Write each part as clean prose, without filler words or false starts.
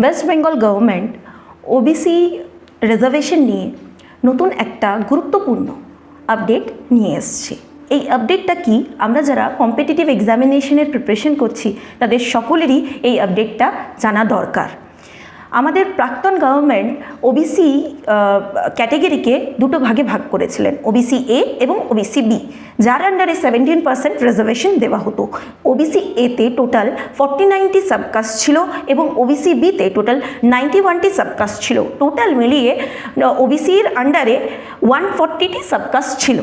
West Bengal government OBC reservation নিয়ে নতুন একটা গুরুত্বপূর্ণ আপডেট নিয়ে এসছে। এই আপডেটটা কি, আমরা যারা কম্পিটিটিভ এক্সামিনেশনের প্রিপারেশন করছি তাদের সকলেরই এই আপডেটটা জানা দরকার। আমাদের প্রাক্তন গভর্নমেন্ট ওবিসি ক্যাটেগরিকে দুটো ভাগে ভাগ করেছিলেন, ওবিসি এ এবং ওবিসি বি, যার আন্ডারে 17% রিজার্ভেশন দেওয়া হতো। ওবিসি এতে টোটাল 49টি সাবকাস্ট ছিল এবং ওবিসি বিতে টোটাল 91টি সাবকাস্ট ছিল। টোটাল মিলিয়ে ওবিসির আন্ডারে 140টি সাবকাস্ট ছিল।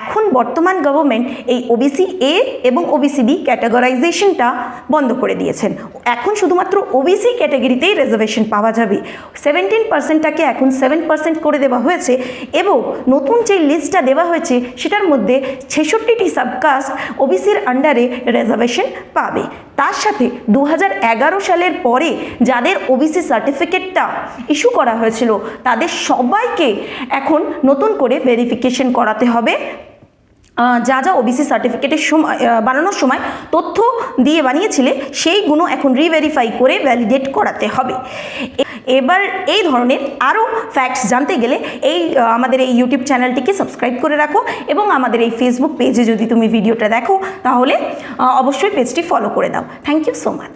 এখন বর্তমান গভর্নমেন্ট এই ওবিসি এ এবং ওবিসি বি ক্যাটাগরাইজেশনটা বন্ধ করে দিয়েছেন। এখন শুধুমাত্র ওবিসি ক্যাটাগরিতেই রিজার্ভেশন পাওয়া যাবে। 17%টাকে এখন 7% করে দেওয়া হয়েছে এবং নতুন যে লিস্টটা দেওয়া হয়েছে সেটার মধ্যে 66টি সাবকাস্ট ওবিসির আন্ডারে রিজার্ভেশন পাবে। তার সাথে 2011 সালের পরে যাদের ওবিসি সার্টিফিকেটটা ইস্যু করা হয়েছিল তাদের সবাইকে এখন নতুন করে ভেরিফিকেশন করাতে হবে। যা যা ওবিসি সার্টিফিকেটের সময় বানানোর সময় তথ্য দিয়ে বানিয়েছিলে সেইগুলো এখন রিভেরিফাই করে ভ্যালিডেট করাতে হবে। এবার এই ধরনের আরও ফ্যাক্টস জানতে গেলে আমাদের এই ইউটিউব চ্যানেলটিকে সাবস্ক্রাইব করে রাখো এবং আমাদের এই ফেসবুক পেজে যদি তুমি ভিডিওটা দেখো তাহলে অবশ্যই পেজটি ফলো করে দাও। Thank you so much.